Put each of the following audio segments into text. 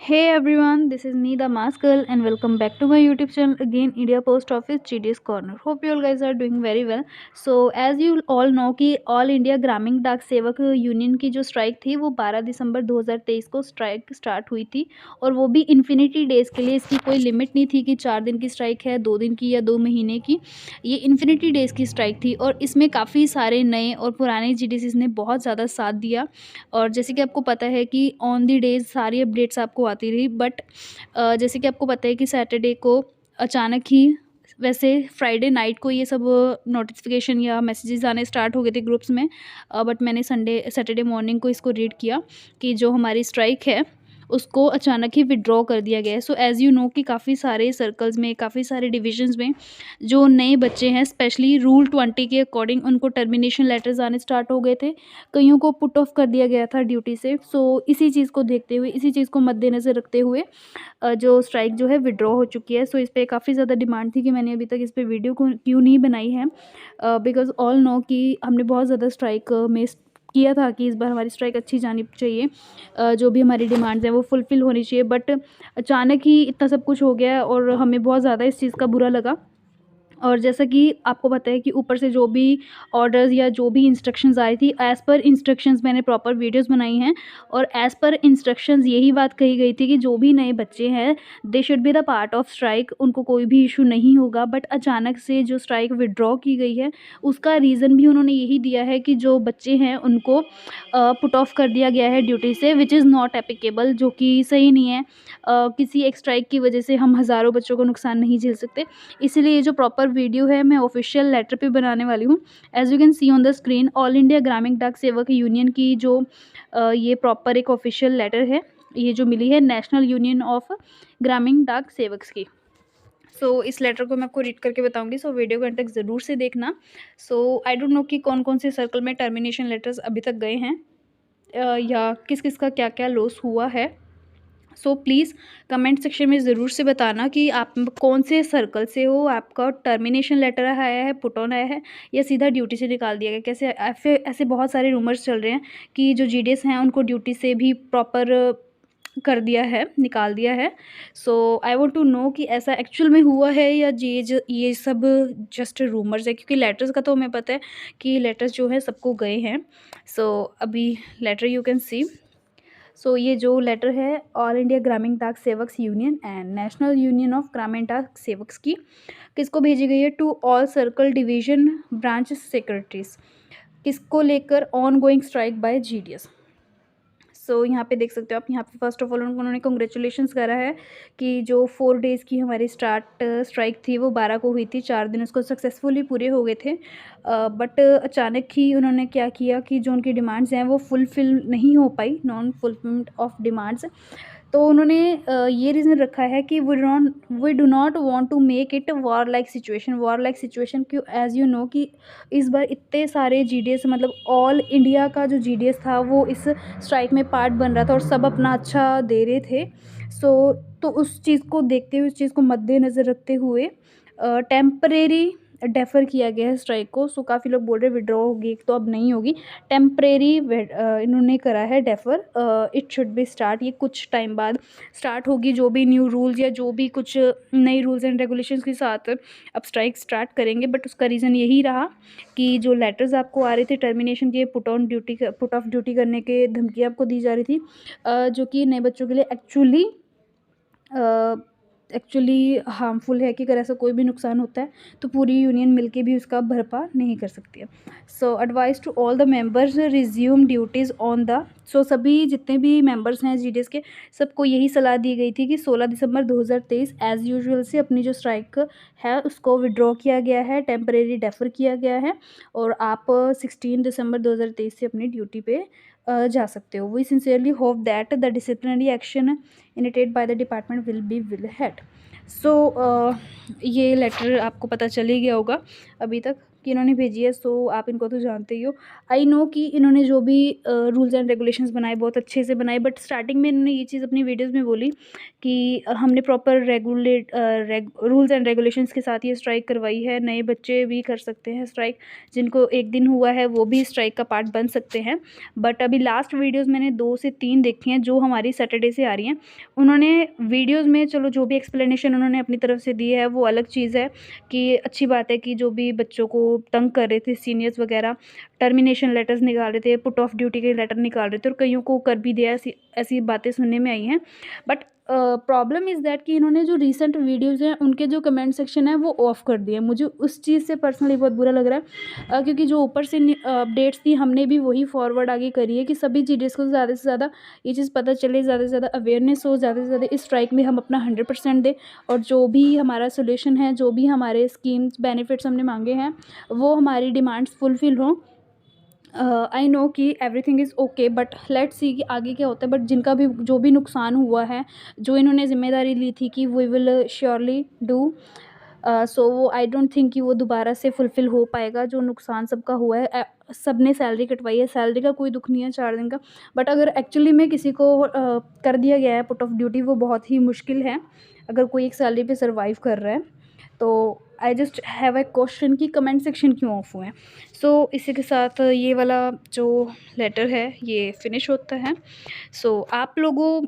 Hey everyone, this is me, the Mask Girl, and welcome back to my YouTube channel again, India Post Office GDS Corner. Hope you all guys are doing very well. So as you all know कि all India Gramin डाक सेवक union की जो strike थी वो 12 दिसंबर 2023 को strike start हुई थी और वो भी इन्फिनिटी डेज़ के लिए। इसकी कोई लिमिट नहीं थी कि 4 दिन की स्ट्राइक है, 2 दिन की या 2 महीने की। ये इन्फिनिटी डेज़ की स्ट्राइक थी और इसमें काफ़ी सारे नए और पुराने जीडीसीज ने बहुत ज़्यादा साथ दिया। और जैसे कि आपको पता है कि ऑन दी डेज़ सारी अपडेट्स आपको आती रही, बट जैसे कि आपको पता है कि सैटरडे को अचानक ही, वैसे फ्राइडे नाइट को ये सब नोटिफिकेशन या मैसेजेस आने स्टार्ट हो गए थे ग्रुप्स में, बट मैंने सैटरडे मॉर्निंग को इसको रीड किया कि जो हमारी स्ट्राइक है उसको अचानक ही विड्रॉ कर दिया गया है। सो एज़ यू नो कि काफ़ी सारे सर्कल्स में, काफ़ी सारे डिविजन्स में जो नए बच्चे हैं, स्पेशली रूल 20 के अकॉर्डिंग उनको टर्मिनेशन लेटर्स आने स्टार्ट हो गए थे। कईयों को पुट ऑफ कर दिया गया था ड्यूटी से। सो इसी चीज़ को देखते हुए, इसी चीज़ को मद्देनज़र रखते हुए जो स्ट्राइक जो है विड्रॉ हो चुकी है। सो इस पे काफ़ी ज़्यादा डिमांड थी कि मैंने अभी तक इस पे वीडियो को क्यों नहीं बनाई है, बिकॉज़ ऑल नो कि हमने बहुत ज़्यादा स्ट्राइक में किया था कि इस बार हमारी स्ट्राइक अच्छी जानी चाहिए, जो भी हमारी डिमांड्स हैं वो फुलफ़िल होनी चाहिए। बट अचानक ही इतना सब कुछ हो गया और हमें बहुत ज़्यादा इस चीज़ का बुरा लगा। और जैसा कि आपको पता है कि ऊपर से जो भी ऑर्डर्स या जो भी इंस्ट्रक्शंस आई थी, एज़ पर इंस्ट्रक्शंस मैंने प्रॉपर वीडियोस बनाई हैं और एज़ पर इंस्ट्रक्शंस यही बात कही गई थी कि जो भी नए बच्चे हैं they should be the part of strike, उनको कोई भी इशू नहीं होगा। बट अचानक से जो स्ट्राइक विड्रॉ की गई है उसका रीज़न भी उन्होंने यही दिया है कि जो बच्चे हैं उनको पुट ऑफ कर दिया गया है ड्यूटी से, विच इज़ नॉट एप्लीकेबल, जो कि सही नहीं है। किसी एक स्ट्राइक की वजह से हम हज़ारों बच्चों को नुकसान नहीं झेल सकते। इसीलिए ये जो प्रॉपर वीडियो है मैं ऑफिशियल लेटर पे बनाने वाली हूँ। As you can C on the screen, all India Gramin डाक सेवक यूनियन की जो ये प्रॉपर एक ऑफिशियल लेटर है, ये जो मिली है national union of Gramin Dak Sevaks की। सो इस लेटर को मैं आपको रीड करके बताऊंगी, सो वीडियो को अंत तक ज़रूर से देखना। सो आई डोंट नो कि कौन कौन से सर्कल में टर्मिनेशन लेटर्स अभी तक गए हैं, या किस किस का क्या क्या लॉस हुआ है। सो प्लीज़ कमेंट सेक्शन में ज़रूर से बताना कि आप कौन से सर्कल से हो, आपका टर्मिनेशन लेटर आया है, पुट ऑन आया है, या सीधा ड्यूटी से निकाल दिया गया। कैसे ऐसे बहुत सारे रूमर्स चल रहे हैं कि जो जीडीएस हैं उनको ड्यूटी से भी प्रॉपर कर दिया है, निकाल दिया है। सो आई वांट टू नो कि ऐसा एक्चुअल में हुआ है या ये सब जस्ट रूमर्स है, क्योंकि लेटर्स का तो हमें पता है कि लेटर्स जो है सबको गए हैं। सो अभी letter you can see. So ये जो लेटर है all India Gramin Dak Sevaks union and national union of Gramin Dak Sevaks की किसको भेजी गई है? To all circle division branch secretaries. किसको लेकर? On going strike by GDS. So यहाँ पे देख सकते हो आप, यहाँ पे फर्स्ट ऑफ ऑल उन्होंने कॉन्ग्रेचुलेशंस करा है कि जो 4 डेज़ की हमारी स्ट्राइक थी वो 12 को हुई थी, 4 दिन उसको सक्सेसफुली पूरे हो गए थे। बट अचानक ही उन्होंने क्या किया कि जो उनकी डिमांड्स हैं वो फुलफ़िल नहीं हो पाई, नॉन फुलफिलमेंट ऑफ डिमांड्स। तो उन्होंने ये रीज़न रखा है कि we do not want to make it war like situation क्यों, एज़ यू नो कि इस बार इतने सारे जीडीएस, मतलब ऑल इंडिया का जो जीडीएस था वो इस स्ट्राइक में पार्ट बन रहा था और सब अपना अच्छा दे रहे थे। सो तो उस चीज़ को देखते हुए, उस चीज़ को मद्देनज़र रखते हुए टेम्परेरी डेफ़र किया गया है स्ट्राइक को। सो काफ़ी लोग बोल रहे हैं विड्रॉ होगी, तो अब नहीं होगी, टेम्परेरी इन्होंने करा है डेफ़र। इट शुड बी स्टार्ट, ये कुछ टाइम बाद स्टार्ट होगी, जो भी न्यू रूल्स या जो भी कुछ नई रूल्स एंड रेगुलेशंस के साथ अब स्ट्राइक स्टार्ट करेंगे। बट उसका रीज़न यही रहा कि जो लेटर्स आपको आ रहे थे टर्मिनेशन के, पुट ऑफ ड्यूटी करने के धमकी आपको दी जा रही थी, जो कि नए बच्चों के लिए एक्चुअली हार्मफुल है कि अगर ऐसा कोई भी नुकसान होता है तो पूरी यूनियन मिलके भी उसका भरपाई नहीं कर सकती है। So advice to all the members resume duties on the. So सभी जितने भी मेंबर्स हैं जीडीएस के, सबको यही सलाह दी गई थी कि 16 दिसंबर 2023 एज़ यूजुअल से अपनी जो स्ट्राइक है उसको विड्रॉ किया गया है, टेम्परेरी डेफर किया गया है, और आप 16 दिसंबर 2023 से अपनी ड्यूटी पे जा सकते हो। We sincerely hope that the disciplinary action initiated by the department will head. So ये लेटर आपको पता चल ही गया होगा अभी तक कि इन्होंने भेजी है, सो आप इनको तो जानते ही हो। आई नो कि इन्होंने जो भी रूल्स एंड रेगुलेशंस बनाए बहुत अच्छे से बनाए, बट स्टार्टिंग में इन्होंने ये चीज़ अपनी वीडियोज़ में बोली कि हमने प्रॉपर रूल्स एंड रेगुलेशंस के साथ ये स्ट्राइक करवाई है, नए बच्चे भी कर सकते हैं स्ट्राइक, जिनको एक दिन हुआ है वो भी स्ट्राइक का पार्ट बन सकते हैं। बट अभी लास्ट वीडियोज़ मैंने 2 से 3 देखी हैं जो हमारी सैटरडे से आ रही हैं। उन्होंने वीडियोज़ में चलो जो भी एक्सप्लेनेशन उन्होंने अपनी तरफ से दी है वो अलग चीज़ है, कि अच्छी बात है कि जो भी बच्चों को तंग कर रहे थे सीनियर्स वगैरह, टर्मिनेशन लेटर्स निकाल रहे थे, पुट ऑफ ड्यूटी के लेटर निकाल रहे थे, और कईयों को कर भी दिया, ऐसी ऐसी बातें सुनने में आई हैं। बट प्रॉब्लम इज़ दैट कि इन्होंने जो रीसेंट वीडियोज़ हैं उनके जो कमेंट सेक्शन है वो ऑफ़ कर दिए। मुझे उस चीज़ से पर्सनली बहुत बुरा लग रहा है, क्योंकि जो ऊपर से अपडेट्स थी हमने भी वही फॉरवर्ड आगे करी है कि सभी चीज़ को ज़्यादा से ज़्यादा ये चीज़ पता चले, ज़्यादा से ज़्यादा अवेयरनेस हो, ज़्यादा से ज़्यादा इस स्ट्राइक में हम अपना 100% दें, और जो भी हमारा सोल्यूशन है, जो भी हमारे स्कीम्स बेनिफिट्स हमने मांगे हैं वो हमारी डिमांड्स फुलफ़िल हों। आई नो कि everything is okay, but let's see कि आगे क्या होता है। बट जिनका भी जो भी नुकसान हुआ है, जो इन्होंने ज़िम्मेदारी ली थी कि we will surely do, so I don't think कि वो दोबारा से फुलफ़िल हो पाएगा। जो नुकसान सबका हुआ है, सब ने सैलरी कटवाई है, सैलरी का कोई दुःख नहीं है 4 दिन का। बट अगर एक्चुअली में किसी को कर दिया गया है पुट ऑफ ड्यूटी, वो बहुत ही मुश्किल है अगर कोई एक सैलरी पे सर्वाइव कर रहा है। तो I just have a question कि कमेंट सेक्शन क्यों ऑफ हुए हैं। सो इसी के साथ ये वाला जो लेटर है ये फिनिश होता है। सो आप लोगों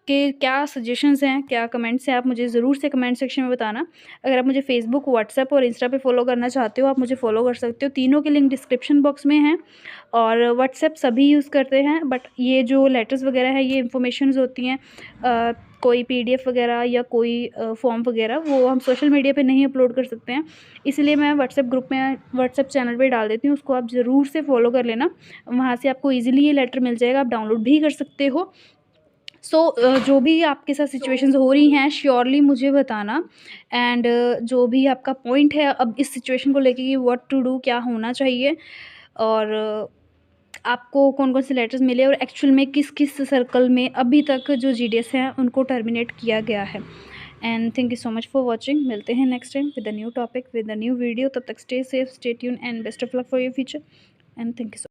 के क्या सजेशंस हैं, क्या कमेंट्स हैं, आप मुझे ज़रूर से कमेंट सेक्शन में बताना। अगर आप मुझे फेसबुक, व्हाट्सएप और इंस्टा पे फॉलो करना चाहते हो, आप मुझे फॉलो कर सकते हो। तीनों के लिंक डिस्क्रिप्शन बॉक्स में हैं। और व्हाट्सएप सभी यूज़ करते हैं, बट ये जो लेटर्स वगैरह है ये इंफॉर्मेशंस होती हैं, कोई पीडीएफ वगैरह या कोई फॉर्म वगैरह वो हम सोशल मीडिया पे नहीं अपलोड कर सकते हैं। इसलिए मैं व्हाट्सएप ग्रुप में, व्हाट्सएप चैनल पे डाल देती हूँ, उसको आप ज़रूर से फॉलो कर लेना। वहाँ से आपको ईज़िली ये लेटर मिल जाएगा, आप डाउनलोड भी कर सकते हो। सो जो भी आपके साथ सिचुएशंस हो रही हैं श्योरली मुझे बताना। एंड जो भी आपका पॉइंट है अब इस सिचुएशन को लेके कि व्हाट टू डू, क्या होना चाहिए, और आपको कौन कौन से लेटर्स मिले, और एक्चुअल में किस किस सर्कल में अभी तक जो जीडीएस हैं उनको टर्मिनेट किया गया है। And thank you so much for watching. मिलते हैं next time with a new topic, with a new video. तब तक stay safe, stay tune and best of luck for your future. And thank you so